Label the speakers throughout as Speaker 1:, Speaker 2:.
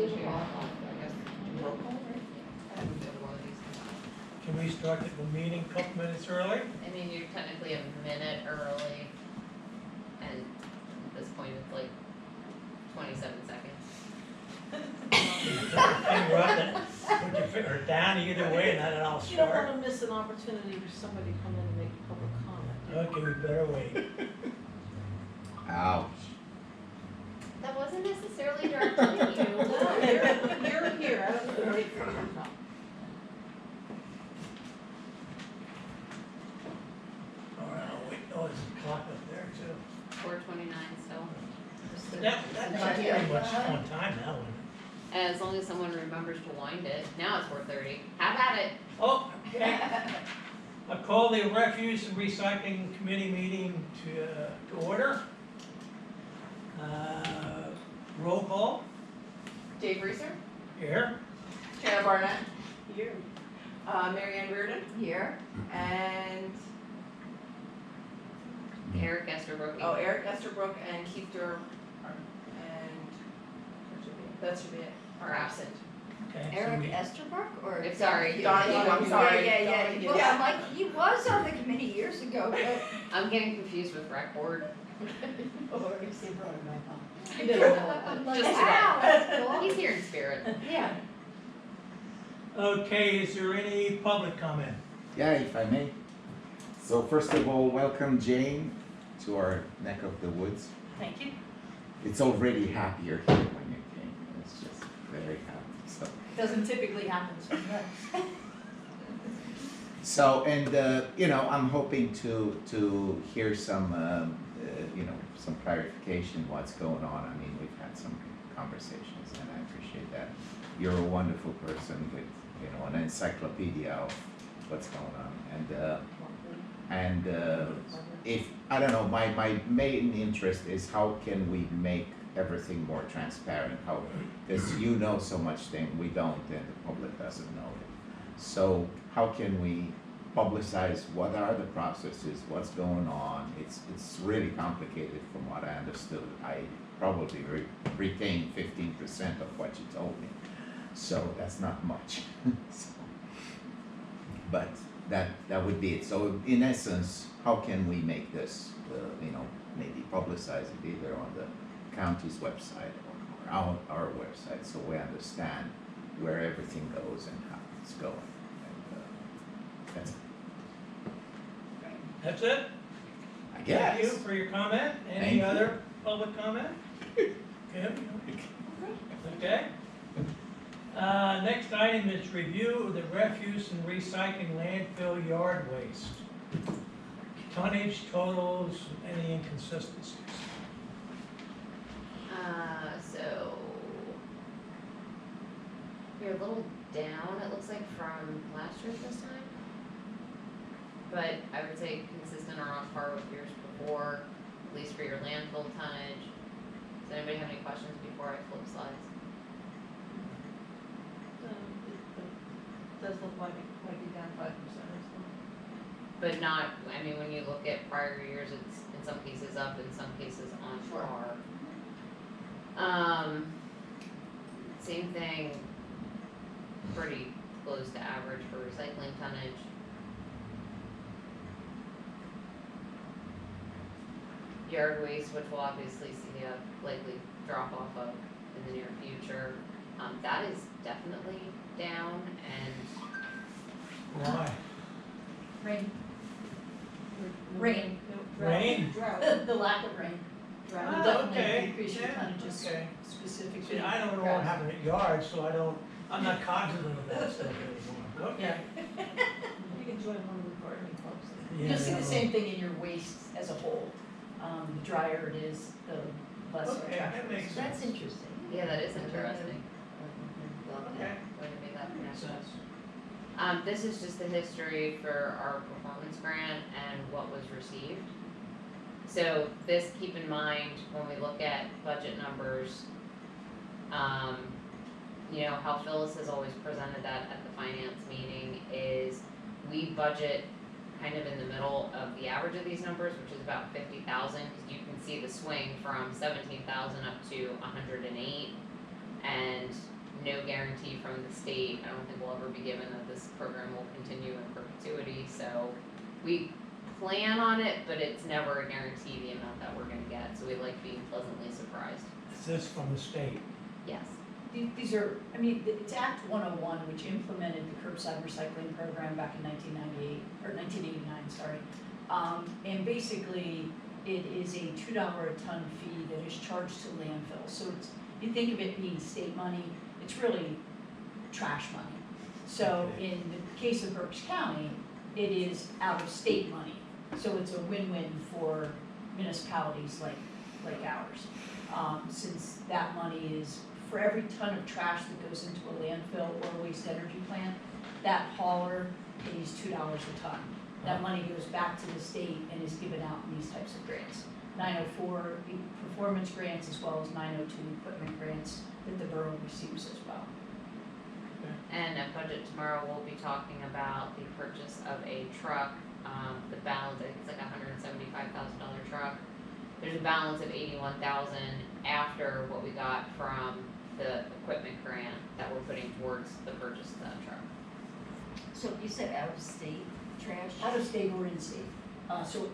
Speaker 1: did a lot.
Speaker 2: I guess roll call, right? I haven't been to one of these.
Speaker 3: Can we start the meeting a couple minutes early?
Speaker 4: I mean, you're technically a minute early, and at this point it's like 27 seconds.
Speaker 3: Finger up and put your finger down either way and then I'll
Speaker 5: You don't
Speaker 3: start.
Speaker 5: wanna miss an opportunity for somebody to come in and make a public comment.
Speaker 3: Okay, we better wait.
Speaker 6: Ouch.
Speaker 4: That wasn't necessarily directed at you.
Speaker 5: No, you're here, I don't need to wait for you to come.
Speaker 3: Alright, I'll wait. Oh, there's a clock up there too.
Speaker 4: 4:29 still.
Speaker 3: That's pretty much on time now, isn't it?
Speaker 4: And as long as someone remembers to wind it. Now it's 4:30. Have at it.
Speaker 3: Oh, okay. I call the Refuse and Recycling Committee meeting to order. Roll call,
Speaker 2: Dave Reeser,
Speaker 3: here.
Speaker 2: Jana Barnett,
Speaker 5: Here.
Speaker 2: Mary Ann Reardon,
Speaker 1: Here.
Speaker 2: and,
Speaker 4: Eric Esterbrook.
Speaker 2: Eric Esterbrook and Keith Derr, and, that should be it, are absent.
Speaker 3: Okay, so
Speaker 1: Eric
Speaker 3: we-
Speaker 1: Esterbrook or?
Speaker 4: Sorry.
Speaker 2: Donnie, I'm sorry.
Speaker 1: Yeah. Well,
Speaker 2: Yeah.
Speaker 1: I'm like, he was on the committee years ago, but.
Speaker 4: I'm getting confused with rec board.
Speaker 1: I'm like,
Speaker 4: Just
Speaker 1: wow, that's cool.
Speaker 4: He's here in spirit.
Speaker 1: Yeah.
Speaker 3: Okay, is there any public comment?
Speaker 6: Yeah, if I may. So first of all, welcome Jane to our neck of the woods.
Speaker 5: Thank you.
Speaker 6: It's already happier here when you came. It's just very happy.
Speaker 1: Doesn't typically happen so much.
Speaker 6: So and you know, I'm hoping to hear some you know, some clarification what's going on. I mean, we've had some conversations and I appreciate that. You're a wonderful person with, you know, an encyclopedia of what's going on. And if, I don't know, my main interest is how can we make everything more transparent? How, because you know so much thing we don't and the public doesn't know it. So how can we publicize what are the processes, what's going on? It's really complicated from what I understood. I probably retained 15% of what you told me. So that's not much. So, but that would be it. So in essence, how can we make this, you know, maybe publicize it either on the county's website or our website, so we understand where everything goes and how it's going. And that's it.
Speaker 3: That's it?
Speaker 6: I guess.
Speaker 3: Thank you for your comment.
Speaker 6: Thank
Speaker 3: Any
Speaker 6: you.
Speaker 3: other public comment? Kim? Okay. Next item is review of the refuse and recycling landfill yard waste. Tonnage, totals, any inconsistencies?
Speaker 4: So you're a little down, it looks like, from last year this time. But I would say consistent or on par with years before, at least for your landfill tonnage. Does anybody have any questions before I flip slides?
Speaker 5: It does look like it might be down 5% or something.
Speaker 4: But not, I mean, when you look at prior years, it's in some cases up, in some cases on par. Same thing, pretty close to average for recycling tonnage. Yard waste, which we'll obviously see a likely drop off of in the near future, that is definitely down and
Speaker 3: Why?
Speaker 1: Rain.
Speaker 5: Rain.
Speaker 3: Rain?
Speaker 5: Drought.
Speaker 1: The lack of rain. Drought
Speaker 3: Oh,
Speaker 1: will
Speaker 3: okay.
Speaker 1: definitely decrease your
Speaker 3: Yeah,
Speaker 1: tonnages
Speaker 3: okay.
Speaker 1: specifically.
Speaker 3: See, I don't know what happened at yards, so I'm not cognizant of that stuff anymore. Okay.
Speaker 5: Yeah. You can join one of the gardening clubs.
Speaker 3: Yeah,
Speaker 1: You'll see
Speaker 3: yeah.
Speaker 1: the same thing in your waste as a whole. The drier it is, the less
Speaker 3: Okay,
Speaker 1: attractive.
Speaker 3: that makes
Speaker 1: So that's
Speaker 3: sense.
Speaker 1: interesting.
Speaker 4: yeah, that is interesting.
Speaker 3: Okay.
Speaker 4: Way to make that
Speaker 3: Makes
Speaker 4: connection.
Speaker 3: sense.
Speaker 4: This is just the history for our performance grant and what was received. So this, keep in mind, when we look at budget numbers, you know, how Phyllis has always presented that at the finance meeting is we budget kind of in the middle of the average of these numbers, which is about 50,000, because you can see the swing from 17,000 up to 108, and no guarantee from the state. I don't think we'll ever be given that this program will continue in perpetuity, so we plan on it, but it's never a guarantee the amount that we're gonna get, so we like being pleasantly surprised.
Speaker 3: Is this from the state?
Speaker 4: Yes.
Speaker 1: These are, I mean, it's Act 101, which implemented the curbside recycling program back in 1998, or 1989, sorry. And basically, it is a $2 a ton fee that is charged to landfills. So it's, you think of it being state money, it's really trash money. So
Speaker 3: Okay.
Speaker 1: in the case of Berks County, it is out of state money. So it's a win-win for municipalities like ours. Since that money is, for every ton of trash that goes into a landfill or waste energy plant, that hauler pays $2 a ton. That money goes back to the state and is given out in these types of grants. 904 performance grants as well as 902 equipment grants that the borough receives as well.
Speaker 4: And at budget tomorrow, we'll be talking about the purchase of a truck, the balance, I think it's like $175,000 truck. There's a balance of 81,000 after what we got from the equipment grant that we're putting towards the purchase of that truck.
Speaker 5: So you said out of state trash?
Speaker 1: Out of state or in state. So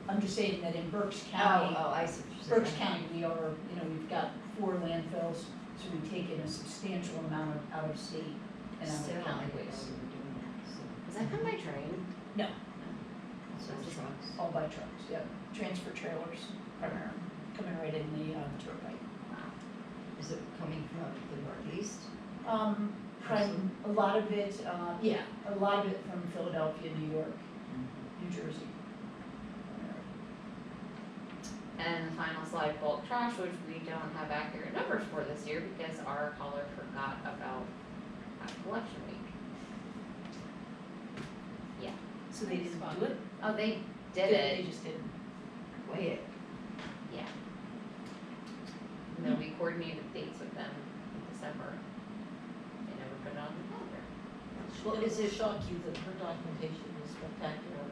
Speaker 1: I'm just saying that in Berks County,
Speaker 5: Oh, I see what you're saying.
Speaker 1: Berks County, we've got 4 landfills, so we've taken a substantial amount of out of state and out
Speaker 5: Still,
Speaker 1: of
Speaker 5: I
Speaker 1: county
Speaker 5: didn't know
Speaker 1: waste.
Speaker 5: we were doing that, so.
Speaker 4: Does that come by train?
Speaker 1: No,
Speaker 5: So it's trucks.
Speaker 1: all by trucks, yeah. Transfer trailers primarily, coming right in the turnpike.
Speaker 5: Is it coming from the northeast?
Speaker 1: A lot of it, a lot of it from Philadelphia, New York, New Jersey.
Speaker 4: And the final slide, bulk trash, which we don't have accurate numbers for this year because our hauler forgot about collection week.
Speaker 1: So they didn't do it?
Speaker 4: Oh, they did
Speaker 1: They
Speaker 4: it,
Speaker 1: just didn't.
Speaker 5: Wait,
Speaker 4: yeah. And then we coordinated dates with them in December. They never put it on the calendar.
Speaker 5: well, is it shock you that her documentation is spectacular?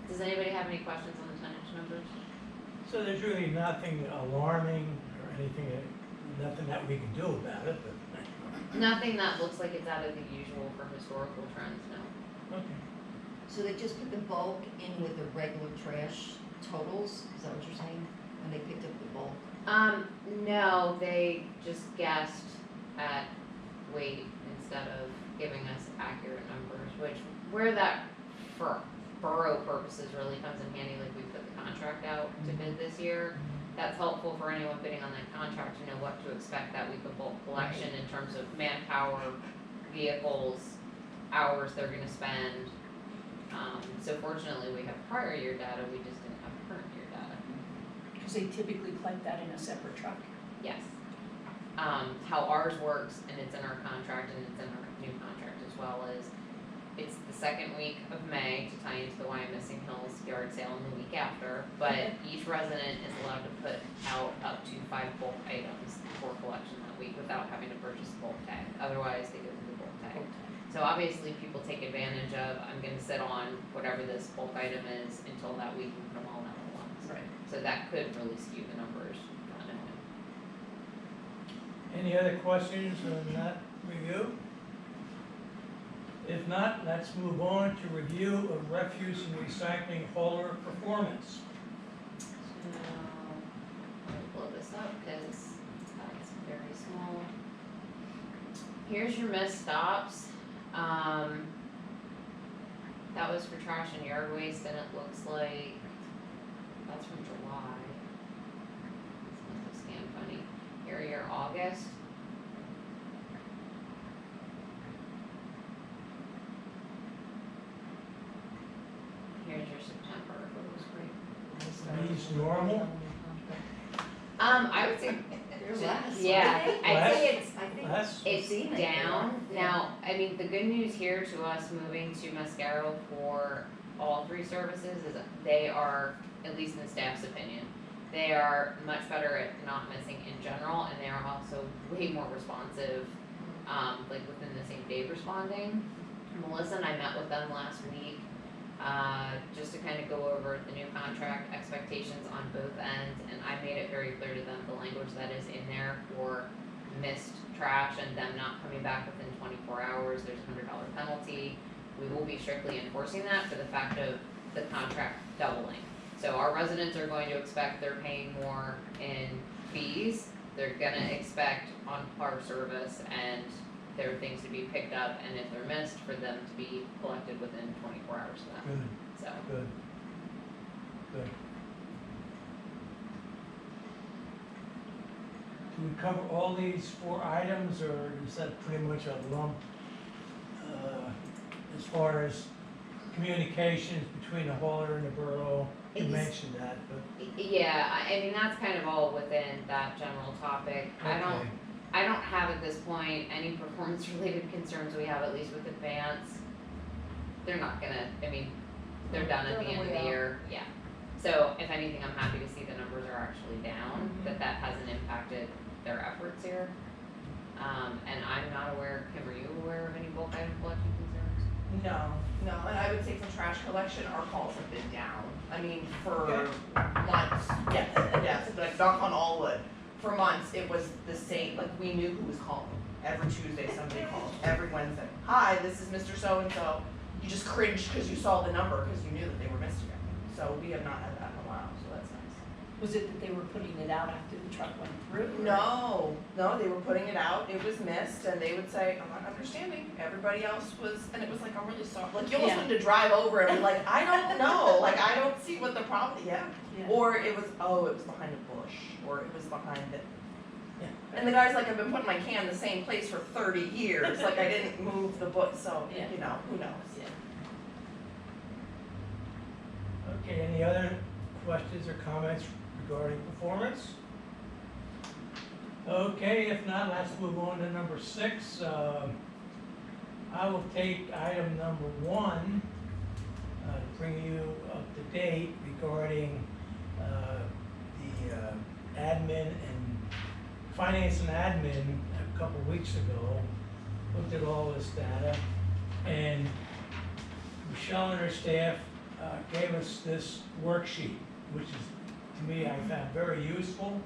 Speaker 4: Does anybody have any questions on the tonnage numbers?
Speaker 3: So there's really nothing alarming or anything nothing that we can do about it, but,
Speaker 4: Nothing that looks like it's out of the usual for historical trends, no.
Speaker 3: okay.
Speaker 5: So they just put the bulk in with the regular trash totals, is that what you're saying? When they picked up the bulk?
Speaker 4: No, they just guessed at weight instead of giving us accurate numbers, which, where that, for borough purposes, really comes in handy, like we put the contract out to bid this year. That's helpful for anyone bidding on that contract to know what to expect that week of bulk collection in terms of manpower, vehicles, hours they're gonna spend. So fortunately, we have prior year data, we just didn't have current year data.
Speaker 1: Because they typically collect that in a separate truck.
Speaker 4: Yes. How ours works, and it's in our contract and it's in our new contract as well, is it's the second week of May to tie into the Why I'm Missing Hills yard sale and the week after, but each resident is allowed to put out up to 5 bulk items for collection that week without having to purchase a bulk tag, otherwise they go through the bulk tag. So obviously people take advantage of, I'm gonna sit on whatever this bulk item is until that week and put them all out at once.
Speaker 1: Right.
Speaker 4: So that could really skew the numbers, not knowing.
Speaker 3: Any other questions on that review? If not, let's move on to review of refuse and recycling hauler performance.
Speaker 4: So, let me blow this up because that's very small. Here's your missed stops. That was for trash and yard waste, and it looks like that's from July. This must have scanned funny. Here are your August. Here's your September.
Speaker 3: These normal?
Speaker 4: I would say,
Speaker 5: They're less.
Speaker 4: yeah, I'd say it's
Speaker 5: I think
Speaker 3: Less?
Speaker 4: It's
Speaker 5: seen it
Speaker 4: down.
Speaker 5: there.
Speaker 4: Now, I mean, the good news here to us moving to Mascaro for all 3 services is that they are, at least in staff's opinion, they are much better at not missing in general, and they are also way more responsive, like within the same day responding. Melissa and I met with them last week. just to kind of go over the new contract expectations on both ends, and I made it very clear to them the language that is in there for missed trash and them not coming back within 24 hours, there's a $100 penalty. We will be strictly enforcing that for the fact of the contract doubling. So our residents are going to expect they're paying more in fees, they're gonna expect on-par service and there are things to be picked up, and if they're missed, for them to be collected within 24 hours of that,
Speaker 3: Good,
Speaker 4: so.
Speaker 3: good. Good. Do we cover all these 4 items, or is that pretty much a lump? As far as communications between the hauler and the borough, you
Speaker 4: It's-
Speaker 3: mentioned that, but.
Speaker 4: Yeah, I mean, that's kind of all within that general topic.
Speaker 3: Okay.
Speaker 4: I don't have at this point any performance related concerns we have, at least with Advance. They're not gonna, I mean, they're done at the end of the year, yeah. So if anything, I'm happy to see the numbers are actually down, that hasn't impacted their efforts here. And I'm not aware, Kim, are you aware of any bulk item collection concerns?
Speaker 2: No, and I would say for trash collection, our calls have been down. I mean, for
Speaker 3: Good.
Speaker 2: months, yes, like knock on all wood. For months, it was the same, like we knew who was calling. Every Tuesday, somebody called, every Wednesday, hi, this is Mr. So-and-so. You just cringed because you saw the number, because you knew that they were missed again. So we have not had that in a while, so that's nice.
Speaker 1: Was it that they were putting it out after the truck went through? or-
Speaker 2: No, they were putting it out, it was missed, and they would say, I'm not understanding, everybody else was, and it was like, I'm really sorry, like, you almost
Speaker 1: Yeah.
Speaker 2: wanted to drive over and be like, I don't know, like, I don't see what the problem, yeah.
Speaker 1: Yeah.
Speaker 2: Or it was, it was behind a bush, or it was behind it.
Speaker 3: Yeah.
Speaker 2: And the guy's like, I've been putting my can in the same place for 30 years, like, I didn't move the bush, so,
Speaker 1: Yeah.
Speaker 2: you know, who knows?
Speaker 1: Yeah.
Speaker 3: Okay, any other questions or comments regarding performance? Okay, if not, let's move on to number 6. I will take item number 1, to bring you up to date regarding the admin and finance and admin a couple weeks ago. Looked at all this data, and Michele and her staff gave us this worksheet, which is, to me, I found very useful.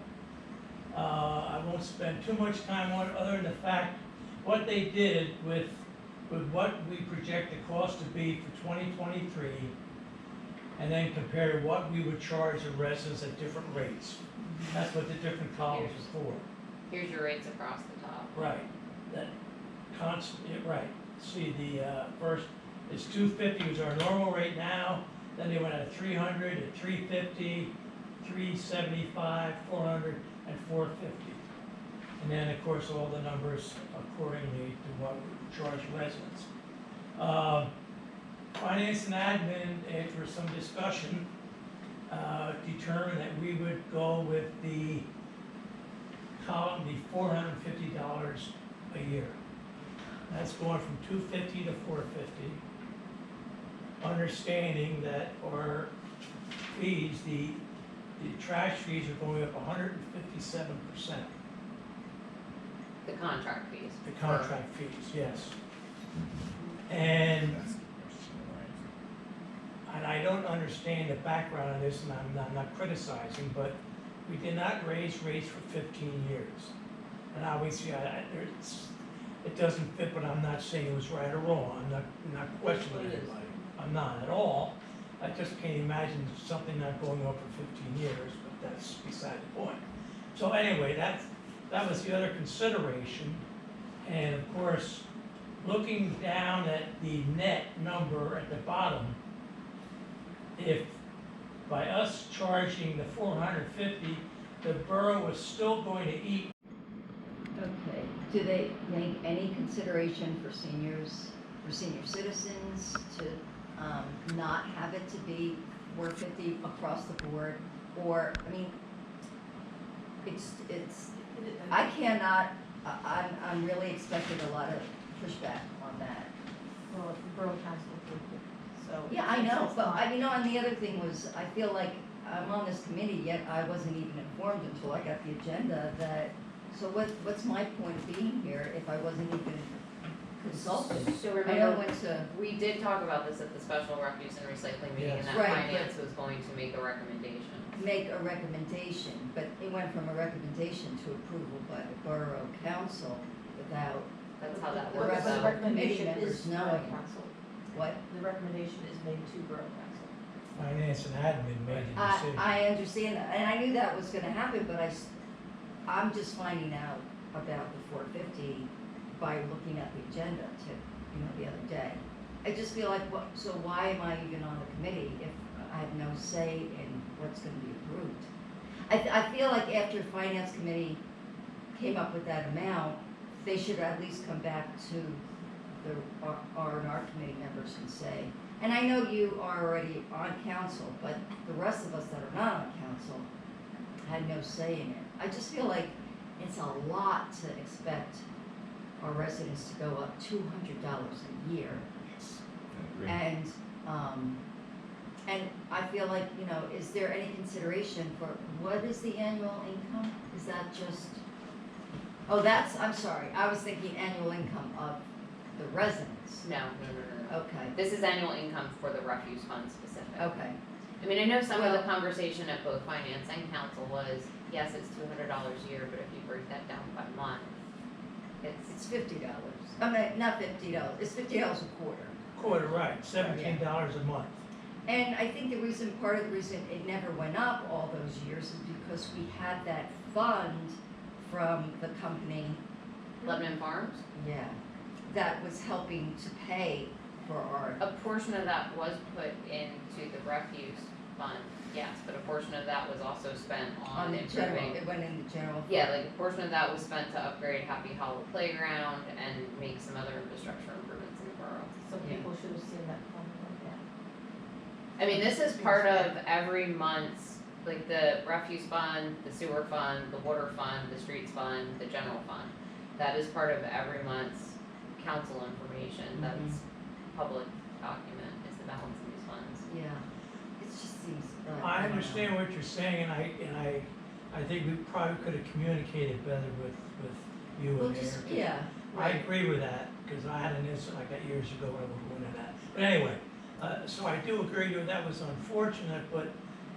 Speaker 3: I won't spend too much time on it, other than the fact, what they did with what we project the cost to be for 2023, and then compare what we would charge the residents at different rates. That's what the different columns are for.
Speaker 4: Here's your rates across the top.
Speaker 3: Right, that constant, yeah, right. See, the first is 250 was our normal rate now, then they went at 300, at 350, 375, 400, and 450. And then, of course, all the numbers accordingly to what we charge residents. Finance and admin, after some discussion, determined that we would go with the column, the $450 a year. That's going from 250 to 450. Understanding that our fees, the trash fees are going up 157%.
Speaker 4: The contract fees.
Speaker 3: The contract fees, yes. And I don't understand the background of this, and I'm not criticizing, but we did not raise rates for 15 years. And obviously, it doesn't fit, but I'm not saying it was right or wrong. I'm not questioning anybody. I'm not at all. I just can't imagine something not going up for 15 years, but that's beside the point. So anyway, that was the other consideration. And of course, looking down at the net number at the bottom, if by us charging the 450, the borough was still going to eat.
Speaker 5: Okay, do they make any consideration for seniors, for senior citizens to not have it to be 450 across the board? Or, I mean, it's, I cannot, I'm really expecting a lot of pushback on that.
Speaker 2: Well, the Borough Council approved it, so.
Speaker 5: Yeah, I know, but and the other thing was, I feel like I'm on this committee, yet I wasn't even informed until I got the agenda that, so what's my point of being here if I wasn't even consultant.
Speaker 4: So
Speaker 5: I know
Speaker 4: remember,
Speaker 5: when to,
Speaker 4: we did talk about this at the special refuse and recycling meeting, and
Speaker 3: Yes.
Speaker 4: that
Speaker 5: Right,
Speaker 4: finance was going to make a recommendation.
Speaker 5: make a recommendation, but it went from a recommendation to approval by the Borough Council without
Speaker 4: That's how that
Speaker 5: the
Speaker 4: works
Speaker 5: rest of
Speaker 4: out.
Speaker 5: the committee members knowing
Speaker 7: Council.
Speaker 5: what.
Speaker 7: The recommendation is made to Borough Council.
Speaker 3: Finance and admin made the decision.
Speaker 5: I understand that, and I knew that was gonna happen, but I'm just finding out about the 450 by looking at the agenda the other day. I just feel like, so why am I even on the committee if I have no say in what's gonna be approved? I feel like after finance committee came up with that amount, they should at least come back to the R&R committee members and say, and I know you are already on council, but the rest of us that are not on council had no say in it. I just feel like it's a lot to expect our residents to go up $200 a year.
Speaker 6: I agree.
Speaker 5: And I feel like, is there any consideration for, what is the annual income? Is that just, I'm sorry, I was thinking annual income of the residents.
Speaker 4: No.
Speaker 5: Okay,
Speaker 4: This is annual income for the refuse fund specific.
Speaker 5: okay,
Speaker 4: I mean, I know some of the
Speaker 5: Well-
Speaker 4: conversation at both finance and council was, yes, it's $200 a year, but if you break that down by month,
Speaker 5: it's $50. I mean, not $50, it's $50 a quarter.
Speaker 3: Quarter, right, $17 a month.
Speaker 5: And I think part of the reason it never went up all those years is because we had that fund from the company,
Speaker 4: Lebanon Farms,
Speaker 5: that was helping to pay for our,
Speaker 4: a portion of that was put into the refuse fund, yes, but a portion of that was also spent
Speaker 5: on
Speaker 4: on
Speaker 5: the general,
Speaker 4: improving.
Speaker 5: it went in the general.
Speaker 4: Yeah, like a portion of that was spent to upgrade Happy Hollow Playground and make some other infrastructure improvements in the borough.
Speaker 7: So
Speaker 5: Yeah.
Speaker 7: people should have seen that coming like that.
Speaker 4: I mean, this is part of every month's, like the refuse fund, the sewer fund, the water fund, the streets fund, the general fund. That is part of every month's council information, that's public document, is the balance of these funds.
Speaker 5: Yeah, it just seems.
Speaker 3: I
Speaker 5: don't know.
Speaker 3: understand what you're saying, and I think we probably could have communicated better with you
Speaker 5: Well,
Speaker 3: and
Speaker 5: just,
Speaker 3: Eric.
Speaker 5: yeah,
Speaker 3: I
Speaker 5: right,
Speaker 3: agree with that, because I had an incident like that years ago when I was going to that. But anyway, so I do agree that that was unfortunate, but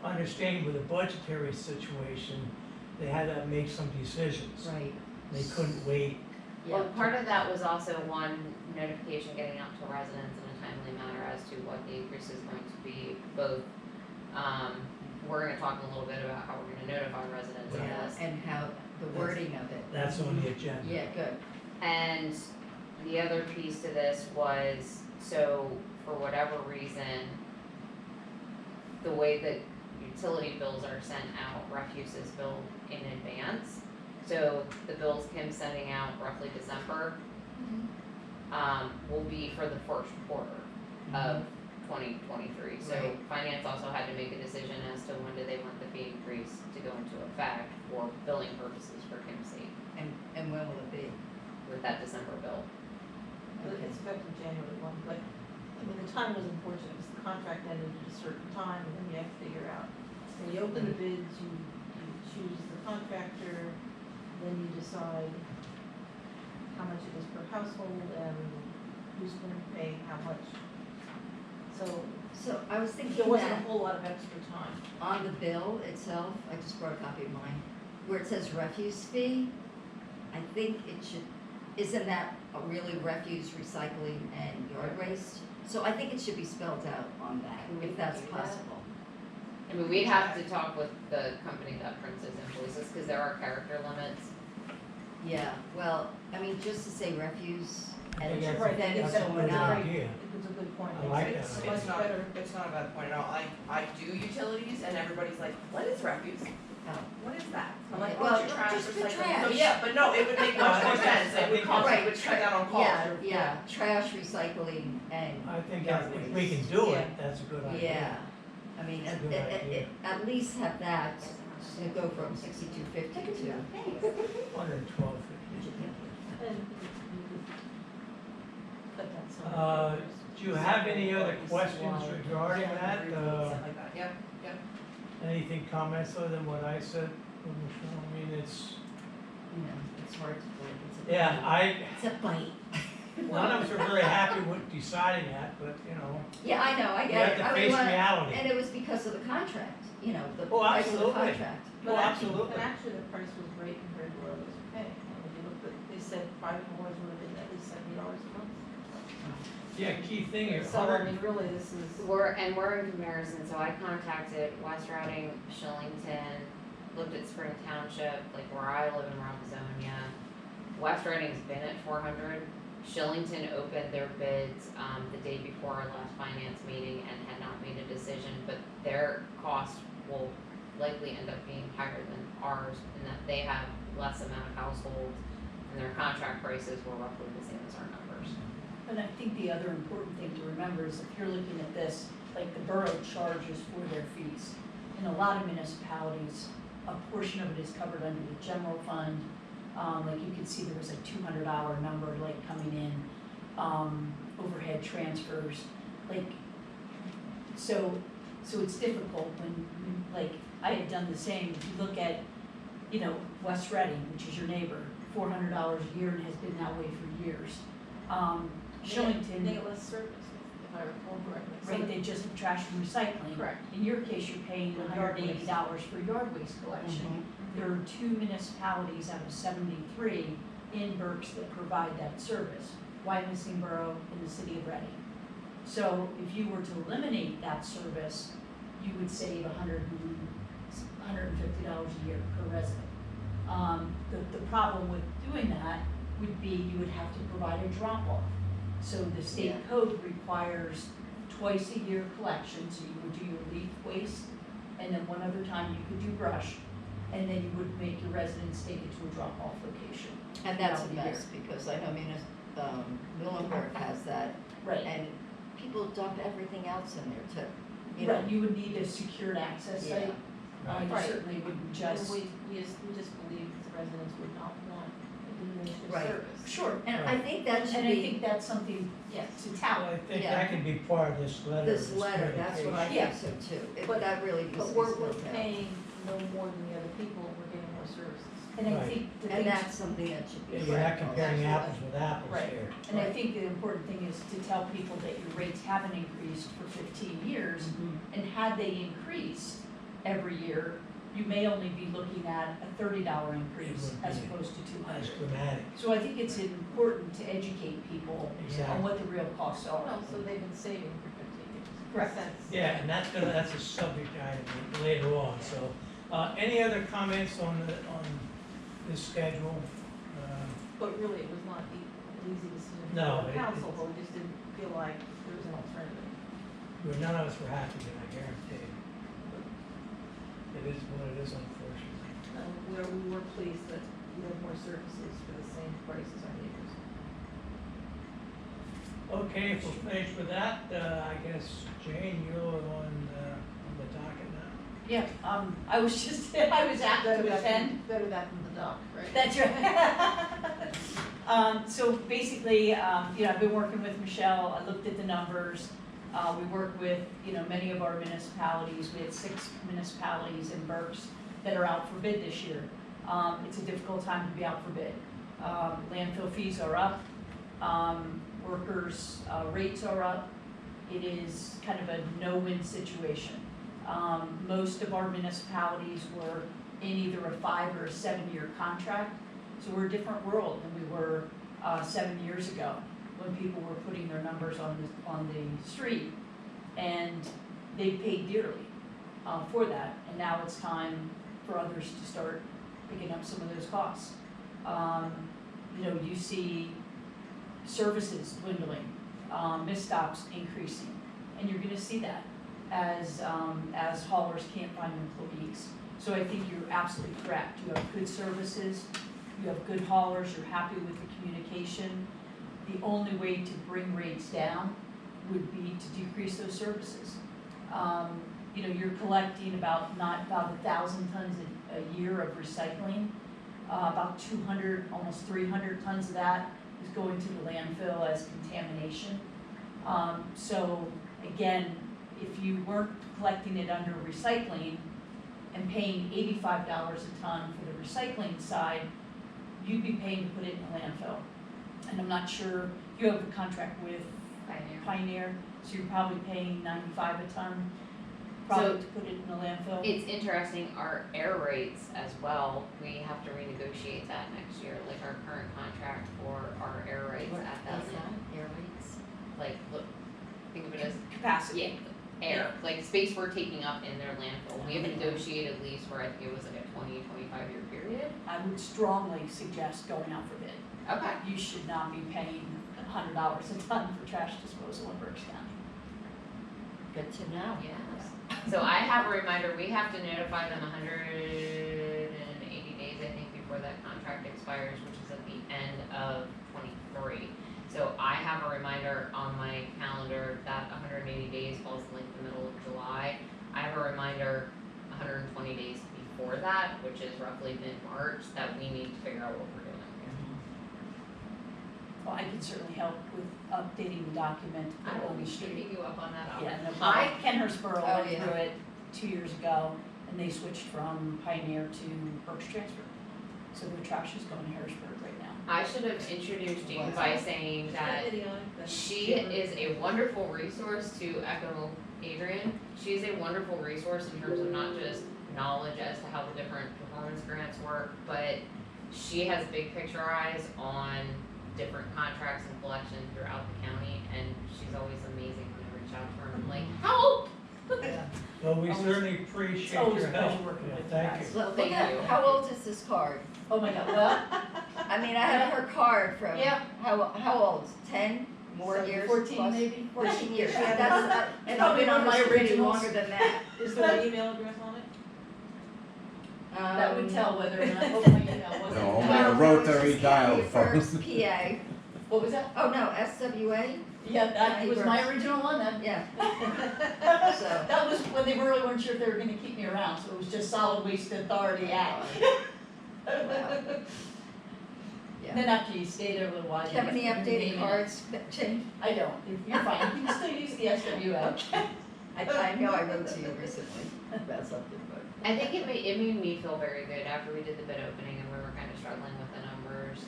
Speaker 3: understanding with the budgetary situation, they had to make some decisions.
Speaker 5: right.
Speaker 3: They couldn't wait.
Speaker 4: Well, part of that was also one, notification getting out to residents in a timely manner as to what the increase is going to be, both, we're gonna talk a little bit about how we're gonna notify residents of
Speaker 5: Yeah,
Speaker 4: this.
Speaker 5: and how, the wording of it.
Speaker 3: That's on the agenda.
Speaker 5: Yeah, good.
Speaker 4: And the other piece to this was, so for whatever reason, the way that utility bills are sent out, refuse is billed in advance. So the bills Kim's sending out roughly December, will be for the first quarter of 2023. So
Speaker 5: Right.
Speaker 4: finance also had to make a decision as to when do they want the fee increase to go into effect for billing purposes for Kim's sake
Speaker 5: And when will it be?
Speaker 4: with that December bill.
Speaker 7: But
Speaker 5: Okay.
Speaker 7: it's effective January 1, but, I mean, the time was unfortunate, because the contract ended at a certain time, and then you have to figure out. So you open the bids, you choose the contractor, then you decide how much it is per household, and who's gonna pay how much. So,
Speaker 5: I was thinking
Speaker 7: there wasn't a
Speaker 5: that
Speaker 7: whole lot of extra time.
Speaker 5: on the bill itself, I just brought a copy of mine, where it says refuse fee, I think it should, isn't that really refuse, recycling, and yard waste? So I think it should be spelled out on that, if that's possible.
Speaker 4: I mean, we'd have to talk with the company that prints those invoices, cause there are character limits.
Speaker 5: Yeah, well, I mean, just to say refuse,
Speaker 3: I
Speaker 5: and
Speaker 3: think
Speaker 7: You're
Speaker 3: that's
Speaker 7: right,
Speaker 5: then
Speaker 3: that's
Speaker 5: it's
Speaker 3: a
Speaker 5: going
Speaker 3: good
Speaker 5: up.
Speaker 3: idea.
Speaker 7: It's a good point.
Speaker 3: I like that
Speaker 2: It's
Speaker 3: idea.
Speaker 7: much
Speaker 2: not,
Speaker 7: better.
Speaker 2: it's not a bad point at all. I do utilities and everybody's like, what is refuse?
Speaker 5: Oh.
Speaker 2: What is that? I'm like,
Speaker 5: Well,
Speaker 2: well, your trash,
Speaker 5: just put
Speaker 2: recycling.
Speaker 5: trash.
Speaker 2: So yeah, but no, it would make much more sense. It would cost,
Speaker 5: Right,
Speaker 2: it would cut down on cost.
Speaker 5: Yeah, trash, recycling, and,
Speaker 3: I think
Speaker 5: Yard
Speaker 3: if we
Speaker 5: waste.
Speaker 3: can do
Speaker 7: Yeah.
Speaker 3: it, that's a good idea.
Speaker 5: yeah. I mean,
Speaker 3: That's a good idea.
Speaker 5: at least have that, to go from 6250 to.
Speaker 3: 112.
Speaker 7: And you could cut that some.
Speaker 3: Do you have any other questions regarding that?
Speaker 2: Something like that. Yep, yep.
Speaker 3: Anything, comments other than what I said? Michele? I mean, it's,
Speaker 5: You know, it's hard to believe, it's a.
Speaker 3: yeah,
Speaker 5: It's a bite.
Speaker 3: None of us are very happy with deciding that, but, you know,
Speaker 5: Yeah, I know, I
Speaker 3: we
Speaker 5: get
Speaker 3: have
Speaker 5: it.
Speaker 3: to
Speaker 5: I
Speaker 3: face
Speaker 5: mean,
Speaker 3: reality.
Speaker 5: and it was because of the contract, you know, the
Speaker 3: Oh,
Speaker 5: price of the
Speaker 3: absolutely.
Speaker 5: contract.
Speaker 3: Oh, absolutely.
Speaker 7: But actually, the price was great compared to what others were paying. And if you looked at, they said private boards would have been at least $70 a month.
Speaker 3: Yeah, key thing is,
Speaker 7: So, I mean, really, this is.
Speaker 4: We're in comparison, so I contacted West Routing, Shillington, looked at Spring Township, like where I live in Robinsonia. West Routing's been at 400. Shillington opened their bids, the day before our last finance meeting and had not made a decision, but their cost will likely end up being higher than ours in that they have less amount of households and their contract prices were roughly the same as our numbers.
Speaker 1: And I think the other important thing to remember is if you're looking at this, like the borough charges for their fees. In a lot of municipalities, a portion of it is covered under the general fund. Like you could see there was a $200 number like coming in, overhead transfers, like, so it's difficult when, like, I had done the same. If you look at, you know, West Reading, which is your neighbor, $400 a year and has been that way for years. Shillington.
Speaker 7: They get less service, if I recall correctly.
Speaker 1: Right, they just have trash and recycling.
Speaker 7: Correct.
Speaker 1: In your case, you're paying
Speaker 7: For yard waste.
Speaker 1: $180 for yard waste collection. There are 2 municipalities out of 73 in Berks that provide that service, Wyomissing Borough and the city of Reading. So if you were to eliminate that service, you would save $150 a year per resident. The problem with doing that would be you would have to provide a drop-off. So the state
Speaker 5: Yeah.
Speaker 1: code requires twice a year collection, so you would do your leaf waste, and then one other time you could do brush, and then you would make your residents take it to a drop-off location.
Speaker 5: And that's a
Speaker 1: throughout the year.
Speaker 5: mess, because I know Muhlenberg has that,
Speaker 1: Right,
Speaker 5: and people dump everything else in there too, you know?
Speaker 1: right, you would need a secured access
Speaker 5: Yeah.
Speaker 1: site. You
Speaker 7: Right.
Speaker 1: certainly wouldn't
Speaker 7: And
Speaker 1: just.
Speaker 7: we just believe the residents would not want a diminution of
Speaker 5: Right.
Speaker 7: service.
Speaker 1: Sure,
Speaker 5: And I think that should
Speaker 1: and I
Speaker 5: be,
Speaker 1: think that's something
Speaker 7: Yes.
Speaker 1: to
Speaker 3: Well,
Speaker 1: tout.
Speaker 3: I think
Speaker 5: Yeah.
Speaker 3: that can be part of this letter.
Speaker 5: this letter, that's what I
Speaker 1: Yeah.
Speaker 5: think so too.
Speaker 7: But-
Speaker 5: That really needs to
Speaker 7: But
Speaker 5: be
Speaker 7: we're
Speaker 5: spelled out.
Speaker 7: paying no more than the other people, and we're getting more services.
Speaker 1: And I
Speaker 3: Right.
Speaker 1: think the
Speaker 5: And
Speaker 1: thing,
Speaker 5: that's something that should be.
Speaker 3: Yeah, you're not
Speaker 5: spelled out.
Speaker 3: comparing
Speaker 7: Absolutely.
Speaker 3: apples with apples
Speaker 1: Right.
Speaker 3: here.
Speaker 1: and I think the important thing is to tell people that your rates haven't increased for 15 years,
Speaker 5: Mhm.
Speaker 1: and had they increased every year, you may only be looking at a $30 increase
Speaker 3: It would
Speaker 1: as
Speaker 3: be
Speaker 1: opposed to
Speaker 3: That's
Speaker 1: 200.
Speaker 3: dramatic.
Speaker 1: So I think it's important to educate people on
Speaker 3: Exactly.
Speaker 1: what the real costs are.
Speaker 7: Well, so they've been saving for 15 years.
Speaker 1: Correct.
Speaker 7: Since-
Speaker 3: Yeah, and that's a subject item later on, so, any other comments on this schedule?
Speaker 7: But really, it was not an easy decision
Speaker 3: No,
Speaker 7: for the
Speaker 3: it-
Speaker 7: council, but we just didn't feel like there was an alternative.
Speaker 3: None of us were happy with it, I guarantee you. It is what it is, unfortunately.
Speaker 7: Where we were pleased that we had more services for the same price as our neighbors.
Speaker 3: Okay, if we're finished with that, I guess, Jane, you're on the docket now.
Speaker 1: Yeah, I was just, I was apt to attend.
Speaker 7: Better that than the dock, right?
Speaker 1: That's right. So basically, you know, I've been working with Michele, I looked at the numbers. We work with, you know, many of our municipalities. We had 6 municipalities in Berks that are out for bid this year. It's a difficult time to be out for bid. Landfill fees are up, workers' rates are up. It is kind of a no-win situation. Most of our municipalities were in either a 5 or a 7-year contract. So we're a different world than we were 7 years ago when people were putting their numbers on the street, and they paid dearly for that. And now it's time for others to start picking up some of those costs. You know, you see services dwindling, misstops increasing, and you're going to see that as haulers can't find employees. So I think you're absolutely correct. You have good services, you have good haulers, you're happy with the communication. The only way to bring rates down would be to decrease those services. You know, you're collecting about 1,000 tons a year of recycling. About 200, almost 300 tons of that is going to the landfill as contamination. So again, if you weren't collecting it under recycling and paying $85 a ton for the recycling side, you'd be paying to put it in the landfill. And I'm not sure You have a contract with
Speaker 4: Pioneer.
Speaker 1: Pioneer, so you're probably paying 95 a ton, probably to put it in the landfill.
Speaker 4: It's interesting, our air rates as well, we have to renegotiate that next year, like our current contract for our air rates
Speaker 5: What
Speaker 4: at that
Speaker 5: is that, air rates?
Speaker 4: like, look, think of it as,
Speaker 1: Capacity.
Speaker 4: yeah, air, like space we're taking up in their landfill. We have a negotiated lease for, I think it was like a 25 year period.
Speaker 1: I would strongly suggest going out for bid.
Speaker 4: Okay.
Speaker 1: You should not be paying $100 a ton for trash disposal in Berks County.
Speaker 5: Good to know.
Speaker 4: Yes. So I have a reminder, we have to notify them 180 days, I think, before that contract expires, which is at the end of 23. So I have a reminder on my calendar that 180 days falls in like the middle of July. I have a reminder 120 days before that, which is roughly mid-March, that we need to figure out what we're doing.
Speaker 1: Well, I can certainly help with updating the document,
Speaker 4: I
Speaker 1: put it
Speaker 4: will
Speaker 1: on
Speaker 4: be
Speaker 1: the street.
Speaker 4: keeping you up on that.
Speaker 1: Yeah, no
Speaker 4: I
Speaker 1: problem. Kenhorsboro
Speaker 5: Oh,
Speaker 1: went
Speaker 5: yeah.
Speaker 1: through it 2 years ago, and they switched from Pioneer to Berks Transfer. So their trash is going to Harrisburg right now.
Speaker 4: I should have introduced you by saying that she is a wonderful resource, to echo Adrian. She's a wonderful resource in terms of not just knowledge as to how the different performance grants work, but she has big picture eyes on different contracts and collection throughout the county, and she's always amazing when I reach out to her and I'm like, help!
Speaker 3: Well, we
Speaker 1: Always-
Speaker 3: certainly
Speaker 1: It's
Speaker 3: appreciate
Speaker 1: always
Speaker 3: your
Speaker 1: a pleasure
Speaker 3: help.
Speaker 1: working
Speaker 3: Yeah,
Speaker 1: with you
Speaker 3: thank
Speaker 1: guys.
Speaker 3: you.
Speaker 5: Look,
Speaker 4: Thank
Speaker 5: at-
Speaker 4: you.
Speaker 5: how old is this card?
Speaker 1: Oh my God, well,
Speaker 5: I mean, I have her card from,
Speaker 1: Yeah.
Speaker 5: how old, 10 more
Speaker 1: So
Speaker 5: years?
Speaker 1: 14
Speaker 5: plus?
Speaker 1: maybe?
Speaker 5: 14 years,
Speaker 7: Yeah.
Speaker 5: that's, and I've
Speaker 1: Probably
Speaker 5: been
Speaker 1: one
Speaker 5: on
Speaker 1: of my
Speaker 5: this committee
Speaker 1: originals.
Speaker 5: longer than that.
Speaker 7: Is there an email address on it?
Speaker 1: that would tell whether or not, hopefully, wasn't.
Speaker 6: No,
Speaker 5: Well,
Speaker 6: my
Speaker 5: no,
Speaker 6: rotary
Speaker 5: it's just
Speaker 6: dial
Speaker 5: County First
Speaker 6: phone.
Speaker 5: PA,
Speaker 1: What was that?
Speaker 5: oh no, SWA,
Speaker 1: Yeah, that
Speaker 5: County
Speaker 1: was my
Speaker 5: Berks.
Speaker 1: original one then.
Speaker 5: yeah, so.
Speaker 1: That was when they really weren't sure if they were gonna keep me around, so it was just Solid Waste Authority Act.
Speaker 5: Yeah.
Speaker 1: Then after you stay there a little while.
Speaker 5: Do you have any
Speaker 1: you
Speaker 5: updated
Speaker 1: name it.
Speaker 5: cards that change?
Speaker 1: I don't, you're fine, you can still use the SWA.
Speaker 5: I know I wrote to you recently about something, but.
Speaker 4: I think it made me feel very good after we did the bid opening and we were kind of struggling with the numbers.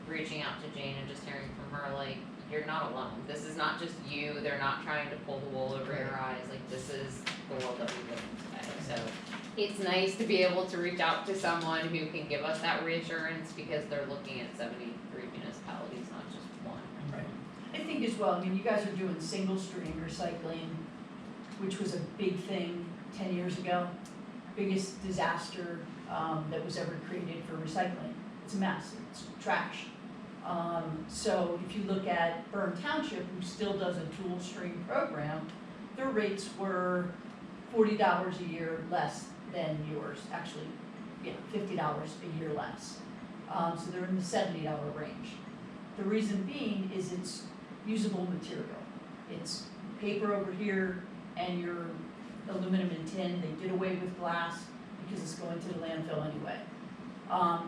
Speaker 4: Reaching out to Jane and just hearing from her, like, you're not alone. This is not just you. They're not trying to pull the wool over your eyes. Like, this is the world that we live in today. So it's nice to be able to reach out to someone who can give us that reassurance, because they're looking at 73 municipalities, not just one.
Speaker 1: I think as well, I mean, you guys are doing single stream recycling, which was a big thing 10 years ago. Biggest disaster that was ever created for recycling. It's a mess, it's trash. So if you look at Borough Township, who still does a dual stream program, their rates were $40 a year less than yours, actually, yeah, $50 a year less. So they're in the $70 range. The reason being is it's usable material. It's paper over here and your aluminum and tin. They did away with glass because it's going to the landfill anyway.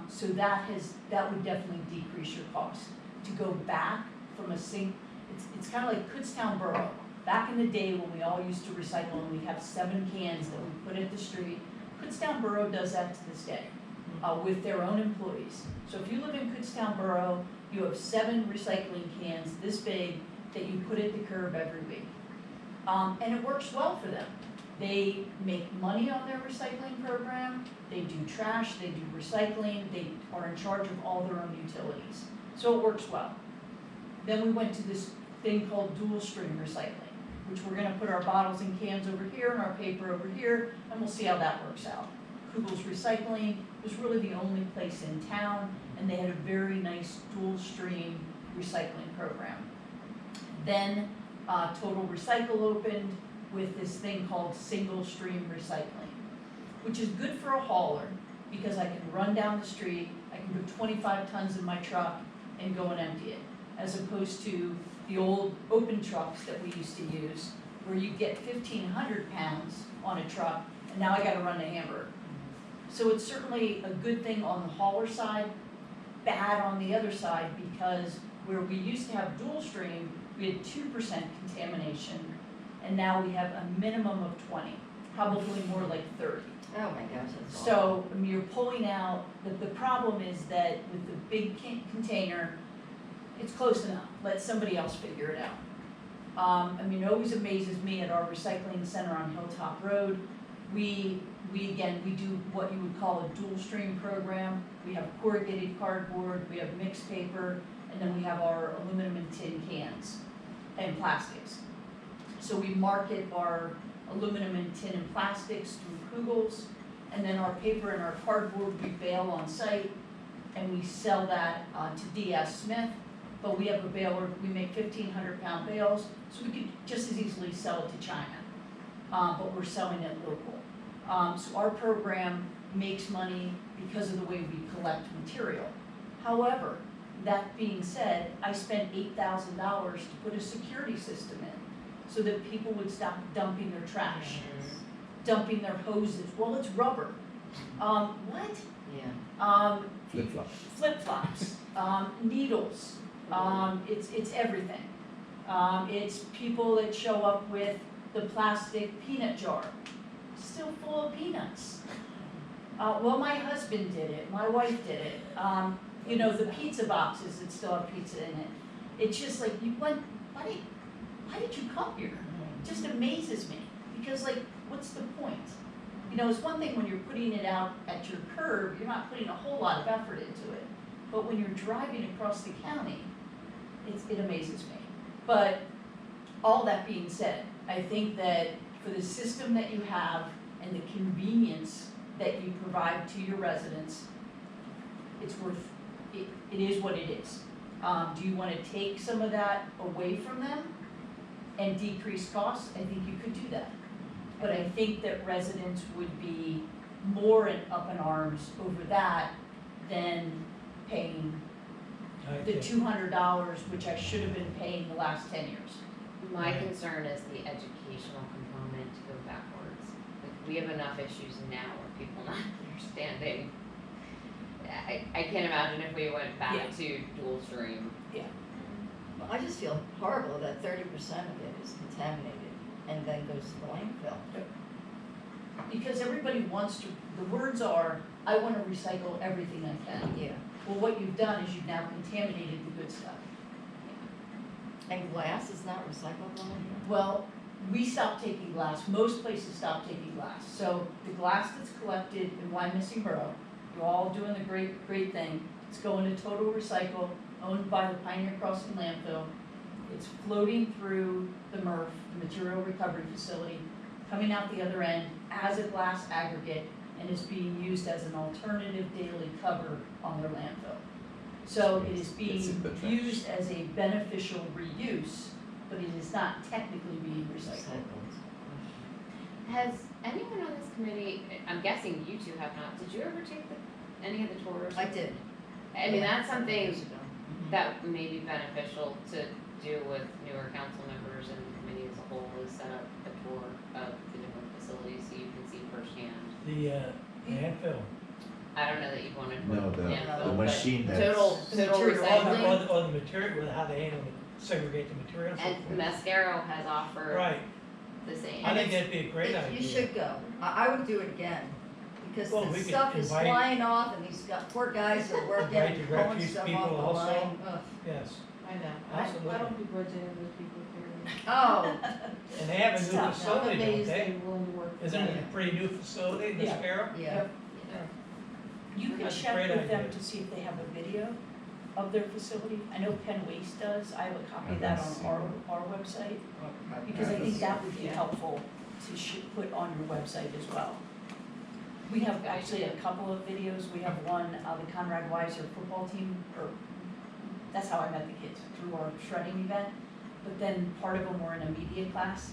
Speaker 1: So that would definitely decrease your cost. To go back from it's kind of like Kutztown Borough. Back in the day when we all used to recycle and we'd have 7 cans that we put at the street, Kutztown Borough does that to this day, with their own employees. So if you live in Kutztown Borough, you have 7 recycling cans this big that you put at the curb every week. And it works well for them. They make money on their recycling program, they do trash, they do recycling, they are in charge of all their own utilities. So it works well. Then we went to this thing called dual stream recycling, which we're gonna put our bottles and cans over here and our paper over here, and we'll see how that works out. Kugel's Recycling was really the only place in town, and they had a very nice dual stream recycling program. Then Total Recycle opened with this thing called single stream recycling, which is good for a hauler because I can run down the street, I can put 25 tons in my truck and go and empty it, as opposed to the old open trucks that we used to use, where you get 1,500 pounds on a truck, and now I gotta run to Hamburg. So it's certainly a good thing on the hauler side, bad on the other side, because where we used to have dual stream, we had 2% contamination, and now we have a minimum of 20, probably more like 30.
Speaker 5: Oh my gosh, that's awful.
Speaker 1: So, I mean, you're pulling out, the problem is that with the big container, it's close enough, let somebody else figure it out. I mean, it always amazes me at our recycling center on Hilltop Road, we do what you would call a dual stream program. We have corrugated cardboard, we have mixed paper, and then we have our aluminum and tin cans and plastics. So we market our aluminum and tin and plastics through Kugels, and then our paper and our cardboard we bale on site, and we sell that to DS Smith. But we have a baler, we make 1,500-pound bales, so we could just as easily sell it to China. But we're selling it local. So our program makes money because of the way we collect material. However, that being said, I spent $8,000 to put a security system in so that people would stop dumping their trash, dumping their hoses. Well, it's rubber. What?
Speaker 5: Yeah.
Speaker 6: Flip-flops.
Speaker 1: Flip-flops, needles, it's everything. It's people that show up with the plastic peanut jar, still full of peanuts. Well, my husband did it, my wife did it. You know, the pizza boxes that still have pizza in it. It's just like, why did you come here? It just amazes me, because like, what's the point? You know, it's one thing when you're putting it out at your curb, you're not putting a whole lot of effort into it. But when you're driving across the county, it amazes me. But all that being said, I think that for the system that you have and the convenience that you provide to your residents, it's worth, it is what it is. Do you want to take some of that away from them and decrease costs? I think you could do that. But I think that residents would be more up in arms over that than paying the $200, which I should have been paying the last 10 years.
Speaker 4: My concern is the educational component to go backwards. Like, we have enough issues now where people not understanding. I can't imagine if we went back to dual stream.
Speaker 5: Well, I just feel horrible that 30% of it is contaminated and then goes to the landfill.
Speaker 1: Because everybody wants to, the words are, I want to recycle everything I can.
Speaker 5: Yeah.
Speaker 1: Well, what you've done is you've now contaminated the good stuff.
Speaker 5: And glass is not recyclable here?
Speaker 1: Well, we stopped taking glass, most places stopped taking glass. So the glass that's collected in Wyomissing Borough, you're all doing the great thing. It's going to Total Recycle, owned by the Pioneer Crossing landfill. It's floating through the MRF, the Material Recovery Facility, coming out the other end as a glass aggregate, and is being used as an alternative daily cover on their landfill. So it is being used as a beneficial reuse, but it is not technically being recycled.
Speaker 4: Has anyone on this committee, I'm guessing you two have not, did you ever take any of the tours?
Speaker 5: I did.
Speaker 4: I mean, that's
Speaker 5: Years
Speaker 4: something
Speaker 5: ago.
Speaker 4: that may be beneficial to do with newer council members and the committee as a whole, is set up a tour of the different facilities so you can see firsthand.
Speaker 3: The landfill.
Speaker 4: I don't know that you wanted to.
Speaker 6: No, the
Speaker 4: but
Speaker 6: machine that's.
Speaker 4: Total
Speaker 1: material,
Speaker 4: recycling.
Speaker 3: Or the material, how they handle it, segregate the materials.
Speaker 4: And Mascaro has offered
Speaker 3: Right,
Speaker 4: the same.
Speaker 3: I think that'd be a great idea.
Speaker 5: You should go. I would do it again, because
Speaker 3: Well,
Speaker 5: the
Speaker 3: we could
Speaker 5: stuff is
Speaker 3: invite-
Speaker 5: flying off, and these poor guys are working,
Speaker 3: Invite the
Speaker 5: pulling
Speaker 3: refuse
Speaker 5: stuff
Speaker 3: people
Speaker 5: off the
Speaker 3: also.
Speaker 5: line. Ugh.
Speaker 3: Yes,
Speaker 7: I know,
Speaker 3: Absolutely.
Speaker 7: I don't begrudge any of those people here.
Speaker 5: Oh,
Speaker 3: and they have a
Speaker 1: It's
Speaker 3: new
Speaker 1: tough.
Speaker 7: I'm
Speaker 3: facility, don't
Speaker 7: amazed
Speaker 3: they?
Speaker 7: they're willing to work for
Speaker 3: Isn't it
Speaker 7: that.
Speaker 3: a pretty new facility, Ms.
Speaker 1: Yeah.
Speaker 3: Carroll?
Speaker 5: yeah.
Speaker 1: You can
Speaker 3: That's a
Speaker 1: check
Speaker 3: great
Speaker 1: with them
Speaker 3: idea.
Speaker 1: to see if they have a video of their facility. I know Penn Waste does, I have a copy of
Speaker 6: I
Speaker 1: that
Speaker 6: haven't
Speaker 1: on
Speaker 6: seen
Speaker 1: our website, because I think that would be helpful to put on your website as well. We have actually a couple of videos, we have one, the Conrad Weiser football team, or, that's how I met the kids, through our shredding event, but then part of them were in a media class,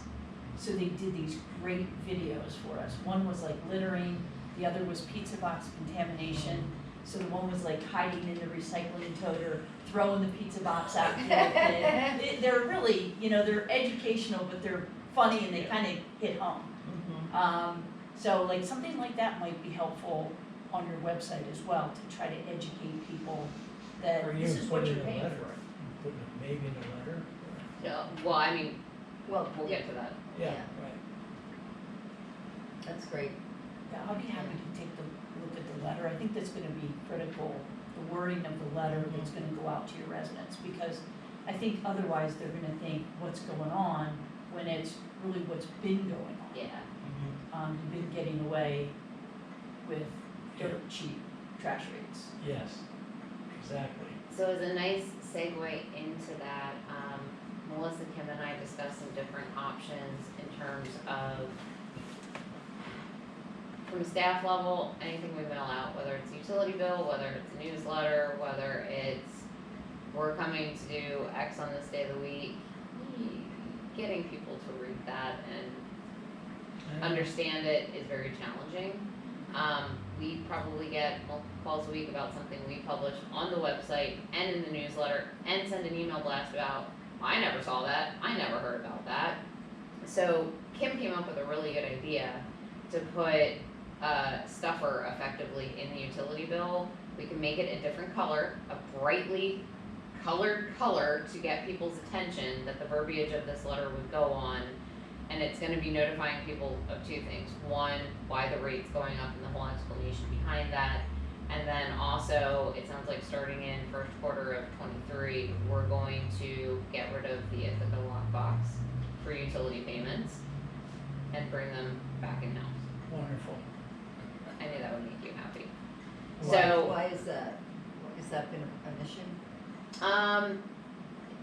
Speaker 1: so they did these great videos for us. One was like littering, the other was pizza box contamination, so the one was like hiding in the recycling toter, throwing the pizza box out. They're really, you know, they're educational, but they're funny and they kind of hit home. So like something like that might be helpful on your website as well, to try to educate people that
Speaker 3: Or you
Speaker 1: this is
Speaker 3: put
Speaker 1: what
Speaker 3: it
Speaker 1: you're
Speaker 3: in a
Speaker 1: paying
Speaker 3: letter.
Speaker 1: for.
Speaker 3: Put it maybe in a letter.
Speaker 4: No, well, I mean,
Speaker 5: Well,
Speaker 4: we'll get to that.
Speaker 3: Yeah,
Speaker 5: Yeah.
Speaker 3: right.
Speaker 5: that's great.
Speaker 1: Yeah, I'll be happy to take the look at the letter. I think that's gonna be critical the wording of the letter that's gonna go out to your residents, because I think otherwise they're gonna think what's going on when it's really what's been going on.
Speaker 4: Yeah.
Speaker 1: You've been getting away with dirt cheap trash rates.
Speaker 3: Yes, exactly.
Speaker 4: So as a nice segue into that, Melissa, Kim, and I discussed some different options in terms of, from a staff level, anything we mail out, whether it's a utility bill, whether it's a newsletter, whether it's we're coming to do X on this day of the week, getting people to read that and understand it is very challenging. We probably get multiple calls a week about something we publish on the website and in the newsletter and send an email blast about, I never saw that, I never heard about that. So Kim came up with a really good idea to put stuffer effectively in the utility bill. We can make it a different color, a brightly colored color to get people's attention that the verbiage of this letter would go on. And it's gonna be notifying people of two things. One, why the rate's going up and the whole explanation behind that. And then also, it sounds like starting in first quarter of '23, we're going to get rid of the Ithaca lockbox for utility payments and bring them back in-house.
Speaker 3: Wonderful.
Speaker 4: I knew that would make you happy.
Speaker 3: Why?
Speaker 4: So,
Speaker 5: Why is that? Has that been an issue?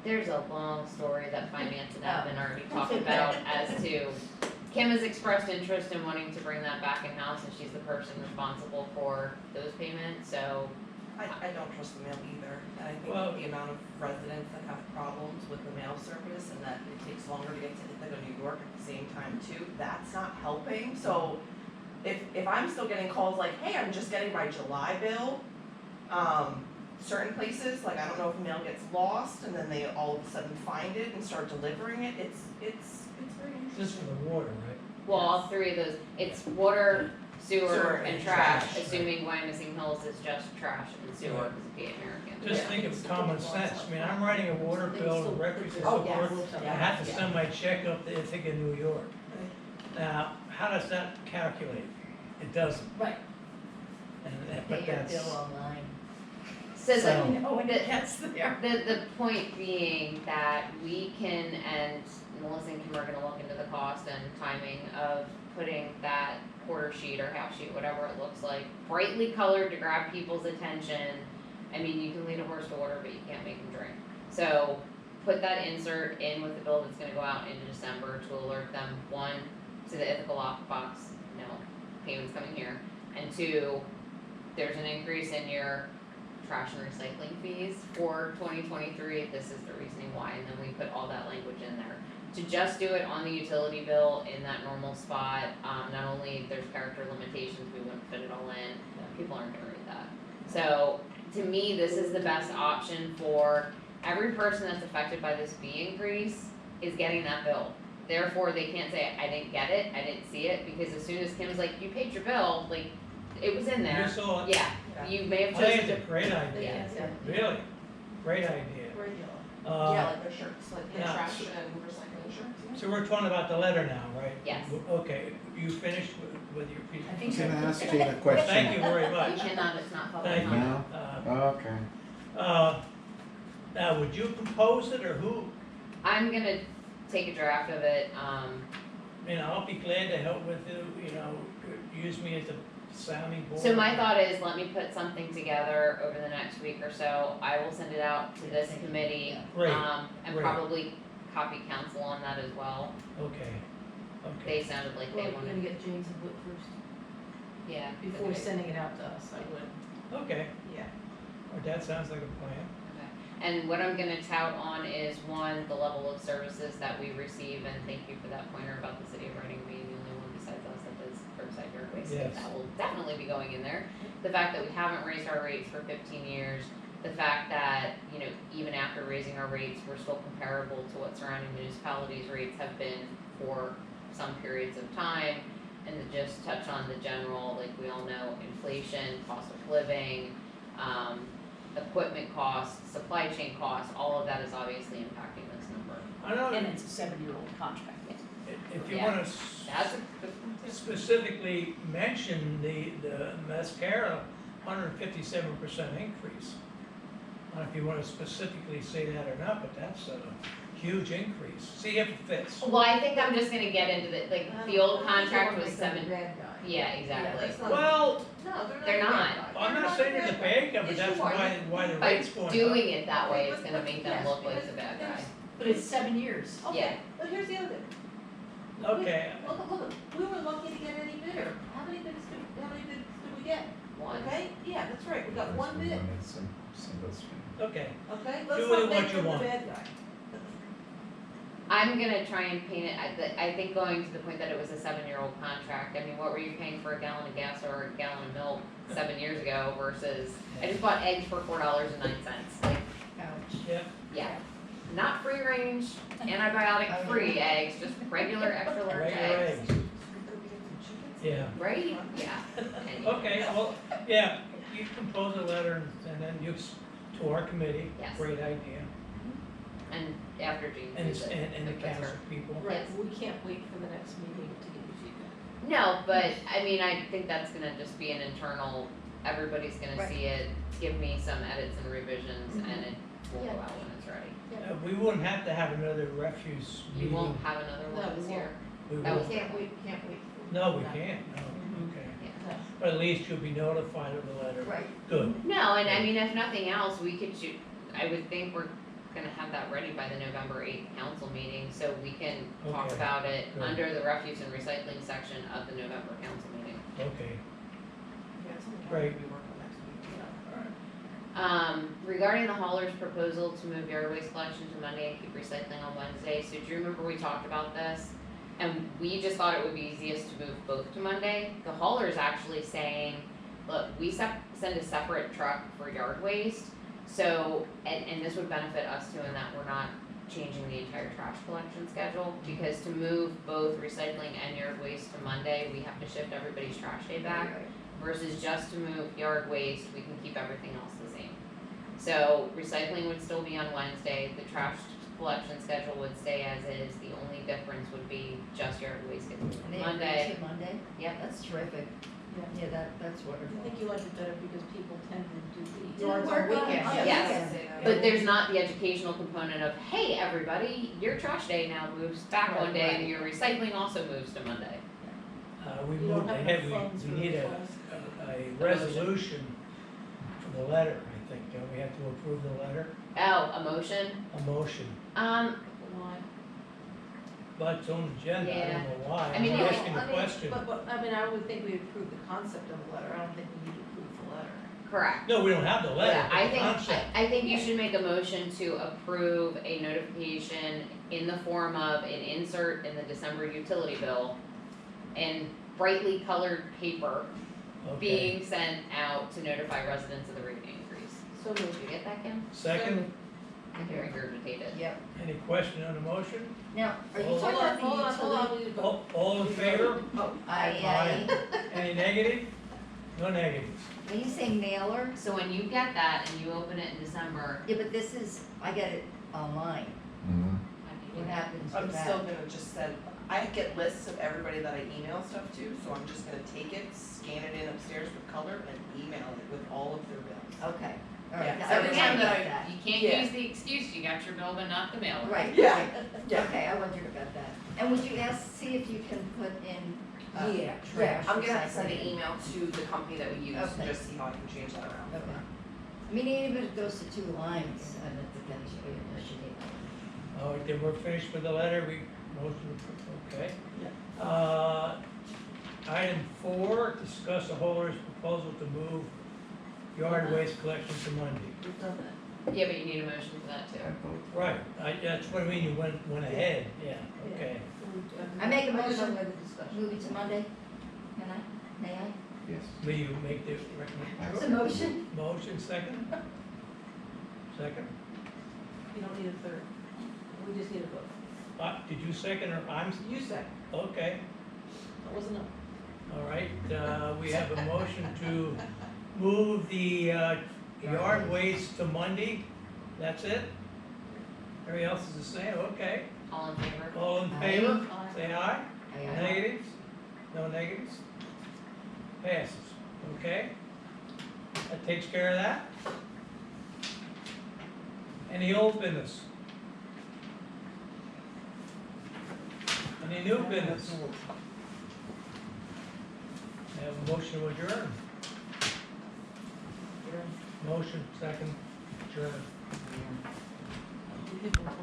Speaker 4: there's a long story that finance and admin already talked
Speaker 5: okay.
Speaker 4: about as to, Kim has expressed interest in wanting to bring that back in-house, and she's the person responsible for those payments, so.
Speaker 2: I don't trust the mail either, and I
Speaker 3: Well-
Speaker 2: think the amount of residents that have problems with the mail service and that it takes longer to get to Ithaca, New York at the same time too, that's not helping, so if I'm still getting calls like, hey, I'm just getting my July bill, certain places, like I don't know if mail gets lost and then they all of a sudden find it and start delivering it, it's very interesting.
Speaker 3: This is for the water, right?
Speaker 4: Well, all three of those, it's water, sewer,
Speaker 2: Sewer
Speaker 4: and
Speaker 2: and
Speaker 4: trash,
Speaker 2: trash.
Speaker 4: assuming Wyomissing Hills is just trash and sewer, because of the American.
Speaker 3: Just
Speaker 2: Yeah.
Speaker 3: think of common sense. I mean, I'm writing a water bill, records and so
Speaker 2: Oh, yes.
Speaker 3: forth. I have to send my check up to Ithaca, New York. Now, how does that calculate? It doesn't.
Speaker 1: Right.
Speaker 3: And,
Speaker 5: Pay
Speaker 3: but
Speaker 5: your
Speaker 3: that's,
Speaker 5: bill online.
Speaker 4: So
Speaker 3: So-
Speaker 4: the,
Speaker 1: know when it gets there.
Speaker 4: the point being that we can, and Melissa and Kim are gonna look into the cost and timing of putting that quarter sheet or half sheet, whatever it looks like, brightly colored to grab people's attention. I mean, you can lead a horse to water, but you can't make him drink. So put that insert in with the bill that's gonna go out into December to alert them, one, to the Ithaca lockbox, no, payment's coming here. And two, there's an increase in your trash and recycling fees for 2023, this is the reasoning why, and then we put all that language in there. To just do it on the utility bill in that normal spot, not only there's character limitations, we wouldn't fit it all in, people aren't gonna read that. So, to me, this is the best option for every person that's affected by this fee increase is getting that bill. Therefore, they can't say, I didn't get it, I didn't see it, because as soon as Kim's like, you paid your bill, like, it was in
Speaker 3: you
Speaker 4: there,
Speaker 3: saw it?
Speaker 4: yeah, you may have
Speaker 3: I think
Speaker 4: chosen
Speaker 3: it's a great idea,
Speaker 4: Yeah.
Speaker 3: really, great idea.
Speaker 2: Yeah, like their shirts, like the
Speaker 3: yeah.
Speaker 2: trash and recycling shirts, yeah.
Speaker 3: So we're talking about the letter now, right?
Speaker 4: Yes.
Speaker 3: Okay, you finished with your piece?
Speaker 1: I think so.
Speaker 6: Can I ask you a question?
Speaker 3: Thank you very
Speaker 4: We
Speaker 3: much.
Speaker 4: cannot, it's not public
Speaker 3: Thank you.
Speaker 4: comment.
Speaker 6: Okay.
Speaker 3: Now, would you propose it, or who?
Speaker 4: I'm gonna take a draft of it,
Speaker 3: You know, I'll be glad to help with it, you know, use me as a sounding board.
Speaker 4: so my thought is, let me put something together over the next week or so, I will send it out to this committee,
Speaker 3: Great,
Speaker 4: and
Speaker 3: great.
Speaker 4: probably copy council on that as well,
Speaker 3: Okay, okay.
Speaker 4: they sounded like
Speaker 7: Well,
Speaker 4: they
Speaker 7: we're gonna
Speaker 4: wanted,
Speaker 7: get James input first,
Speaker 4: yeah.
Speaker 7: before
Speaker 4: okay.
Speaker 7: sending it out to us, I would,
Speaker 3: Okay,
Speaker 7: yeah.
Speaker 3: well, that sounds like a plan.
Speaker 4: Okay. And what I'm gonna tout on is, one, the level of services that we receive, and thank you for that pointer about the city of Reading being the only one besides us that does curbside yard waste,
Speaker 3: Yes.
Speaker 4: that will definitely be going in there. The fact that we haven't raised our rates for 15 years, the fact that, you know, even after raising our rates, we're still comparable to what surrounding municipalities' rates have been for some periods of time, and to just touch on the general, like we all know, inflation, cost of living, equipment costs, supply chain costs, all of that is obviously impacting this number.
Speaker 3: I know,
Speaker 1: And it's a 7-year-old contract.
Speaker 3: if you
Speaker 4: Yeah.
Speaker 3: wanna
Speaker 4: That's a good point.
Speaker 3: specifically mention the mascara 157% increase. I don't know if you wanna specifically say that or not, but that's a huge increase. See if it fits.
Speaker 4: Well, I think I'm just gonna get into the, like, the old contract was
Speaker 7: Seven.
Speaker 4: 7,
Speaker 7: Bad guy.
Speaker 4: yeah, exactly.
Speaker 7: that's not-
Speaker 3: Well,
Speaker 7: No,
Speaker 4: They're
Speaker 7: they're not.
Speaker 4: not.
Speaker 7: bad guys.
Speaker 3: I'm
Speaker 7: They're
Speaker 3: not saying
Speaker 7: bad
Speaker 3: it's a
Speaker 7: guys.
Speaker 3: bad guy, but
Speaker 7: Yes,
Speaker 3: that's
Speaker 7: you are.
Speaker 3: why the
Speaker 4: By
Speaker 3: rate's going up.
Speaker 4: doing it that way, it's
Speaker 7: But-
Speaker 4: gonna make them
Speaker 7: yes,
Speaker 4: look like
Speaker 7: because
Speaker 4: the bad guy.
Speaker 7: there's-
Speaker 1: But it's 7 years.
Speaker 7: Okay,
Speaker 4: Yeah.
Speaker 7: but here's the other thing.
Speaker 3: Okay,
Speaker 7: Look, we were lucky to get any bidder. How many bids did we get?
Speaker 4: One.
Speaker 7: Okay, yeah, that's right, we got one bid,
Speaker 6: Single stream.
Speaker 3: okay.
Speaker 7: okay?
Speaker 3: Do
Speaker 7: Let's
Speaker 3: with
Speaker 7: not
Speaker 3: it what
Speaker 7: make
Speaker 3: you
Speaker 7: him the
Speaker 3: want.
Speaker 7: bad guy.
Speaker 4: I'm gonna try and paint it, I think going to the point that it was a 7-year-old contract, I mean, what were you paying for a gallon of gas or a gallon of milk 7 years ago versus, I just bought eggs for $4.09, like,
Speaker 5: Ouch.
Speaker 3: Yeah,
Speaker 4: yeah. Not free range, antibiotic free eggs, just regular extra large
Speaker 3: regular
Speaker 4: eggs.
Speaker 3: eggs. Yeah.
Speaker 4: Right? Yeah. Anyway.
Speaker 3: Okay, well, yeah, you compose a letter and then you, to our committee.
Speaker 4: Yes.
Speaker 3: Great idea.
Speaker 4: And after Gene
Speaker 3: And,
Speaker 4: sees it,
Speaker 3: and the
Speaker 4: it puts her-
Speaker 3: council people.
Speaker 7: Right,
Speaker 4: Yes.
Speaker 7: we can't wait for the next meeting to get your feedback.
Speaker 4: No, but I mean, I think that's gonna just be an internal, everybody's gonna
Speaker 5: Right.
Speaker 4: see it, give me some edits and revisions,
Speaker 7: Mhm.
Speaker 4: and it will go
Speaker 7: Yeah.
Speaker 4: out when it's ready.
Speaker 3: We wouldn't have to have another refuse
Speaker 4: You
Speaker 3: meeting.
Speaker 4: won't have another
Speaker 7: No,
Speaker 4: one
Speaker 7: we
Speaker 4: this year.
Speaker 3: We
Speaker 4: that
Speaker 3: won't.
Speaker 4: was-
Speaker 7: Can't wait.
Speaker 3: No, we can't, no, okay.
Speaker 4: Yeah.
Speaker 7: No.
Speaker 3: But at least you'll be notified of the letter.
Speaker 5: Right.
Speaker 3: Good.
Speaker 4: No, and I mean, if nothing else, we could shoot, I would think we're gonna have that ready by the November 8th council meeting, so we can talk
Speaker 3: Okay,
Speaker 4: about it
Speaker 3: good.
Speaker 4: under the refuse and recycling section of the November council meeting.
Speaker 3: Okay.
Speaker 2: Yeah, it's something
Speaker 3: Great.
Speaker 2: we work on next week.
Speaker 4: Regarding the hauler's proposal to move yard waste collection to Monday and keep recycling on Wednesday, so do you remember we talked about this? And we just thought it would be easiest to move both to Monday. The hauler's actually saying, look, we send a separate truck for yard waste. So, and this would benefit us too in that we're not changing the entire trash collection schedule. Because to move both recycling and yard waste to Monday, we have to shift everybody's trash day back.
Speaker 5: Right.
Speaker 4: Versus just to move yard waste, we can keep everything else the same. So recycling would still be on Wednesday, the trash collection schedule would stay as is, the only difference would be just yard waste gets moved
Speaker 5: And
Speaker 4: to
Speaker 5: they
Speaker 4: Monday.
Speaker 5: agree to Monday?
Speaker 4: Yep.
Speaker 5: That's terrific.
Speaker 7: Yeah.
Speaker 5: Yeah, that's wonderful.
Speaker 7: I think you like it better because people tend to do the
Speaker 5: Do
Speaker 7: yards
Speaker 5: work
Speaker 7: on
Speaker 5: on-
Speaker 7: weekends.
Speaker 5: on
Speaker 4: Yes.
Speaker 5: weekends.
Speaker 4: But there's not the educational component of, hey, everybody, your trash day now moves back one day and your recycling also moves to Monday.
Speaker 3: We
Speaker 7: You don't
Speaker 3: moved
Speaker 7: have
Speaker 3: ahead,
Speaker 7: enough funds for
Speaker 3: we
Speaker 7: the
Speaker 3: need a
Speaker 7: funds.
Speaker 3: resolution for the letter, I think, don't we have to approve the letter?
Speaker 4: Oh, a motion?
Speaker 3: A motion,
Speaker 7: Why?
Speaker 3: but it's on the agenda, I
Speaker 4: Yeah.
Speaker 3: don't know why,
Speaker 4: I
Speaker 3: I'm
Speaker 4: mean,
Speaker 3: asking
Speaker 7: No,
Speaker 3: a
Speaker 7: I mean,
Speaker 3: question.
Speaker 7: But, I mean, I would think we approve the concept of the letter, I don't think we need to approve the letter.
Speaker 4: Correct.
Speaker 3: No, we don't have the letter,
Speaker 4: Yeah,
Speaker 3: but
Speaker 4: I
Speaker 3: the
Speaker 4: think,
Speaker 3: concept.
Speaker 4: I think you should make a motion to approve a notification in the form of an insert in the December utility bill in brightly colored paper
Speaker 3: Okay.
Speaker 4: being sent out to notify residents of the rate increase.
Speaker 7: So
Speaker 4: Did
Speaker 7: moved.
Speaker 4: you get that, Kim?
Speaker 3: Second,
Speaker 4: I can regurgitate it.
Speaker 5: Yep.
Speaker 3: any question on the motion?
Speaker 5: Now, are you
Speaker 3: Hold
Speaker 5: talking about the
Speaker 7: Hold
Speaker 5: utility?
Speaker 7: on, we need to vote.
Speaker 3: All in favor?
Speaker 5: Aye.
Speaker 3: Any negative? No negatives.
Speaker 5: When you say mailer,
Speaker 4: So when you get that and you open it in December,
Speaker 5: yeah, but this is, I get it online.
Speaker 6: Mhm.
Speaker 4: how do you do
Speaker 5: What
Speaker 4: that?
Speaker 5: happens
Speaker 2: I'm
Speaker 5: with
Speaker 2: still
Speaker 5: that?
Speaker 2: gonna just send, I get lists of everybody that I email stuff to, so I'm just gonna take it, scan it in upstairs with color and email it with all of their bills.
Speaker 5: Okay, all right.
Speaker 2: Yeah,
Speaker 5: I
Speaker 2: every
Speaker 5: was
Speaker 2: time
Speaker 5: wondering
Speaker 2: that
Speaker 5: about that.
Speaker 4: You can't
Speaker 2: Yeah.
Speaker 4: use the excuse, you got your bill but not the mailer.
Speaker 5: Right,
Speaker 2: Yeah,
Speaker 5: right.
Speaker 2: yeah.
Speaker 5: Okay, I wondered about that. And would you see if you can put in,
Speaker 2: Yeah,
Speaker 5: trash
Speaker 2: I'm gonna have to send an
Speaker 5: recycling?
Speaker 2: email to the company that we use and
Speaker 5: Okay.
Speaker 2: just see how I can change that around.
Speaker 5: Okay. I mean, even if it goes to 2 lines, and it depends, you should need.
Speaker 3: All right, then we're finished with the letter, we, motion, okay.
Speaker 2: Yeah.
Speaker 3: Item 4, discuss the hauler's proposal to move yard waste collection to Monday.
Speaker 7: We've done that.
Speaker 4: Yeah, but you need a motion for that too.
Speaker 3: Right, that's what I mean, you went ahead, yeah, okay.
Speaker 7: So we've done-
Speaker 5: I make a
Speaker 7: I've done
Speaker 5: motion.
Speaker 7: the discussion.
Speaker 5: Move it to Monday? Can I? May I?
Speaker 6: Yes.
Speaker 3: Will you make the
Speaker 5: It's a
Speaker 3: recommendation?
Speaker 5: motion?
Speaker 3: Motion, second? Second?
Speaker 7: You don't need a third. We just need a vote.
Speaker 3: Did you second or I'm,
Speaker 7: You second.
Speaker 3: okay,
Speaker 7: That wasn't enough.
Speaker 3: all right, we have a motion to move the, yard waste to Monday, that's it? Everything else is the same, okay,
Speaker 4: All in favor?
Speaker 3: all in favor,
Speaker 7: Aye.
Speaker 3: say aye.
Speaker 5: Aye.
Speaker 3: Negatives? No negatives? Passes, okay? That takes care of that. Any old business? Any new business? Have a motion to adjourn. Motion, second, adjourn.
Speaker 7: We did one.